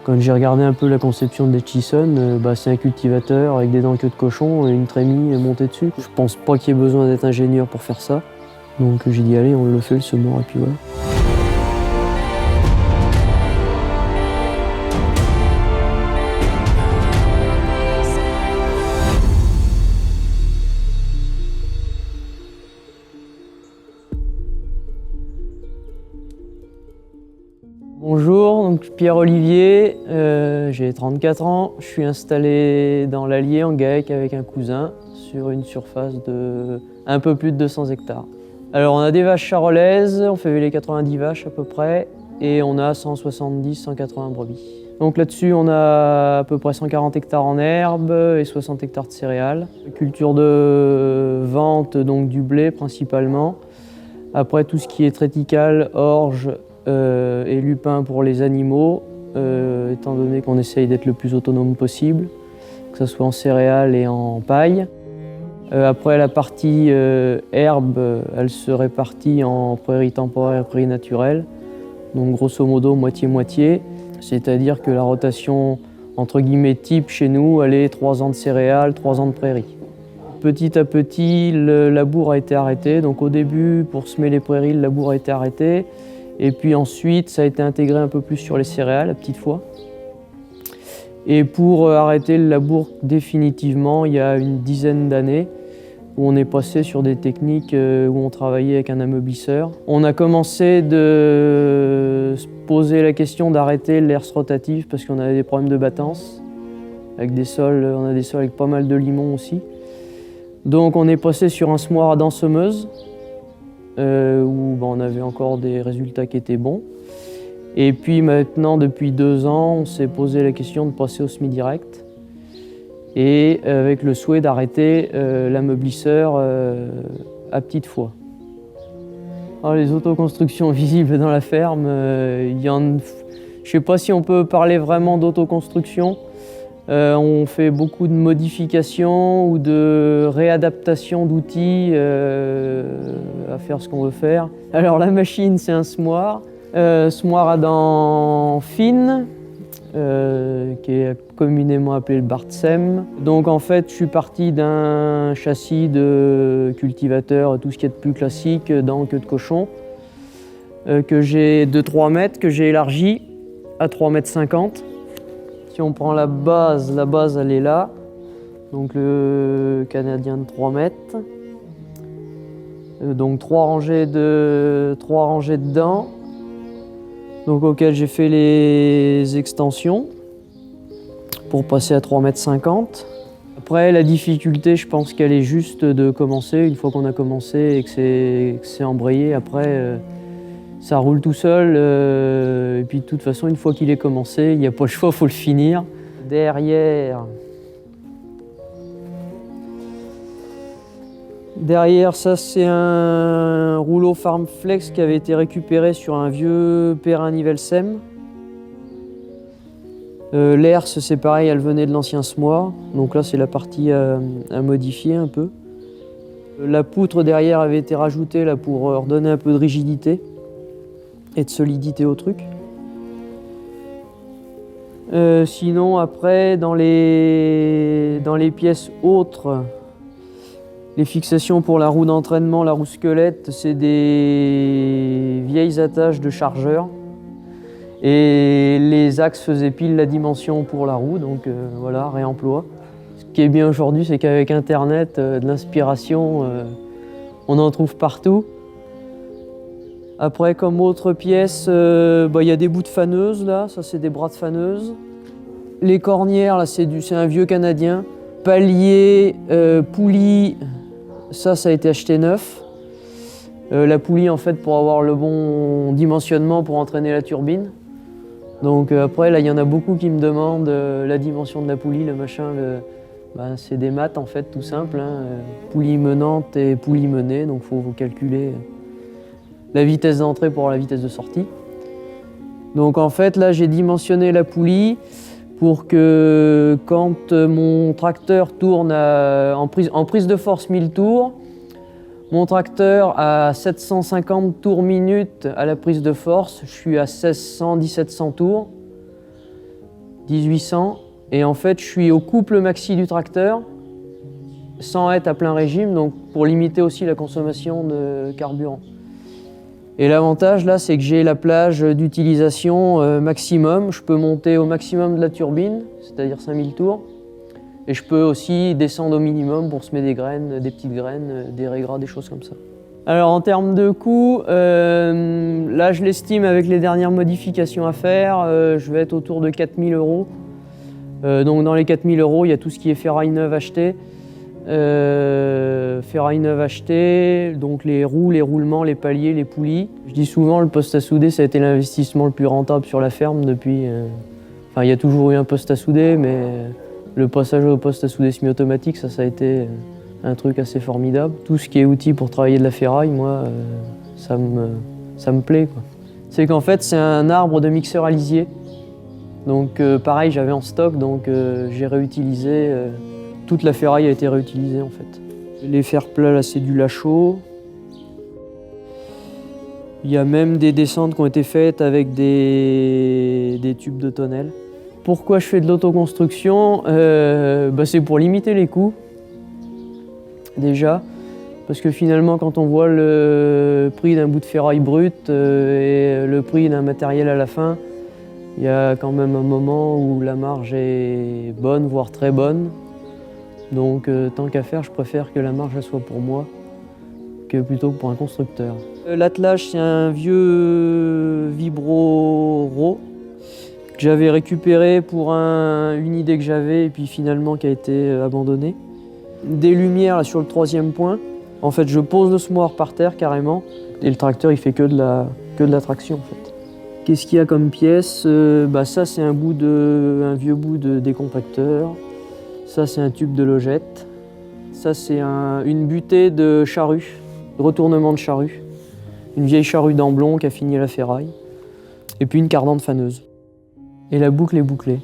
Quand j'ai regardé un peu la conception de Hutchison, c'est un cultivateur avec des dents queue de cochon et une trémie montée dessus. Je pense pas qu'il y ait besoin d'être ingénieur pour faire ça. Donc j'ai dit allez, on le fait le semoir et puis voilà. Bonjour, donc Pierre-Olivier, j'ai 34 ans, je suis installé dans l'Allier en GAEC avec un cousin sur une surface de un peu plus de 200 hectares. Alors on a des vaches charolaises, on fait les 90 vaches à peu près et on a 170-180 brebis. Donc là-dessus on a à peu près 140 hectares en herbe et 60 hectares de céréales. Culture de vente, donc du blé principalement. Après tout ce qui est triticale, orge, et lupin pour les animaux, étant donné qu'on essaye d'être le plus autonome possible, que ce soit en céréales et en paille. Après la partie herbe, elle se répartit en prairies temporaires et prairies naturelles, donc grosso modo moitié-moitié, c'est-à-dire que la rotation entre guillemets type chez nous, elle est 3 ans de céréales, 3 ans de prairies. Petit à petit, le labour a été arrêté, donc au début, pour semer les prairies, le labour a été arrêté. Et puis ensuite, ça a été intégré un peu plus sur les céréales, à petite fois. Et pour arrêter le labour définitivement, il y a une dizaine d'années, où on est passé sur des techniques où on travaillait avec un ameublisseur. On a commencé de se poser la question d'arrêter l'herse rotative parce qu'on avait des problèmes de battance. Avec des sols, on a des sols avec pas mal de limon aussi. Donc on est passé sur un semoir à dents semeuses. Où on avait encore des résultats qui étaient bons. Et puis maintenant, depuis 2 ans, on s'est posé la question de passer au semi-direct et avec le souhait d'arrêter l'ameublisseur à petite fois. Alors, les autoconstructions visibles dans la ferme, je ne sais pas si on peut parler vraiment d'autoconstruction. On fait beaucoup de modifications ou de réadaptation d'outils à faire ce qu'on veut faire. Alors la machine, c'est un semoir à dents fines, qui est communément appelé le Bartsem. Donc en fait, je suis parti d'un châssis de cultivateur, tout ce qui est de plus classique, dents queue de cochon, que j'ai de 3 mètres, que j'ai élargi à 3,50 m. Si on prend la base elle est là, donc le canadien de 3 mètres. Donc 3 rangées de dents, donc auxquelles j'ai fait les extensions pour passer à 3,50 m. Après la difficulté, je pense qu'elle est juste de commencer. Une fois qu'on a commencé et que c'est embrayé, après ça roule tout seul, et puis de toute façon, une fois qu'il est commencé, il n'y a pas le choix, il faut le finir. Derrière, ça c'est un rouleau Farmflex qui avait été récupéré sur un vieux Perrin Nivelsem. L'herse, c'est pareil, elle venait de l'ancien semoir, donc là c'est la partie à modifier un peu. La poutre derrière avait été rajoutée là, pour redonner un peu de rigidité et de solidité au truc. Sinon après dans les pièces autres, les fixations pour la roue d'entraînement, la roue squelette, c'est des vieilles attaches de chargeur et les axes faisaient pile la dimension pour la roue, donc voilà, réemploi. Ce qui est bien aujourd'hui, c'est qu'avec internet, de l'inspiration, on en trouve partout. Après, comme autre pièce, y a des bouts de faneuse là, ça c'est des bras de faneuse. Les cornières, là c'est un vieux canadien. Palier, poulie, ça a été acheté neuf. La poulie en fait pour avoir le bon dimensionnement pour entraîner la turbine. Donc après là il y en a beaucoup qui me demandent la dimension de la poulie, le machin, c'est des maths en fait tout simple, hein. Poulie menante et poulie menée, donc faut calculer la vitesse d'entrée pour la vitesse de sortie. Donc en fait là j'ai dimensionné la poulie pour que quand mon tracteur tourne en prise de force 1000 tours, mon tracteur à 750 tours minute à la prise de force, je suis à 1600-1700 tours. 1800. Et en fait, je suis au couple maxi du tracteur, sans être à plein régime, donc pour limiter aussi la consommation de carburant. Et l'avantage là, c'est que j'ai la plage d'utilisation maximum. Je peux monter au maximum de la turbine, c'est-à-dire 5000 tours. Et je peux aussi descendre au minimum pour semer des graines, des petites graines, des raigrats, des choses comme ça. Alors en termes de coût, là je l'estime avec les dernières modifications à faire, je vais être autour de 4000 €. Donc dans les 4000 €, il y a tout ce qui est ferraille neuve achetée. Donc les roues, les roulements, les paliers, les poulies. Je dis souvent le poste à souder, ça a été l'investissement le plus rentable sur la ferme depuis... Enfin, il y a toujours eu un poste à souder, mais le passage au poste à souder semi-automatique, ça a été un truc assez formidable. Tout ce qui est outils pour travailler de la ferraille, moi, ça me plaît, quoi. C'est qu'en fait, c'est un arbre de mixeur à lisier. Donc pareil, j'avais en stock, donc j'ai réutilisé. Toute la ferraille a été réutilisée en fait. Les fers plats, là, c'est du Lachaud. Il y a même des descentes qui ont été faites avec des tubes de tonnelle. Pourquoi je fais de l'autoconstruction? C'est pour limiter les coûts, déjà. Parce que finalement, quand on voit le prix d'un bout de ferraille brut et le prix d'un matériel à la fin, il y a quand même un moment où la marge est bonne, voire très bonne. Donc tant qu'à faire, je préfère que la marge elle soit pour moi que plutôt que pour un constructeur. L'attelage, c'est un vieux Vibro que j'avais récupéré pour une idée que j'avais et puis finalement qui a été abandonnée. Des lumières là, sur le 3e point. En fait, je pose le semoir par terre carrément et le tracteur il fait que de la traction en fait. Qu'est-ce qu'il y a comme pièce? Ça c'est un vieux bout de décompacteur. Ça, c'est un tube de logette. Ça, c'est une butée de charrue, de retournement de charrue. Une vieille charrue d'Amblon qui a fini à la ferraille. Et puis une cardante faneuse. Et la boucle est bouclée.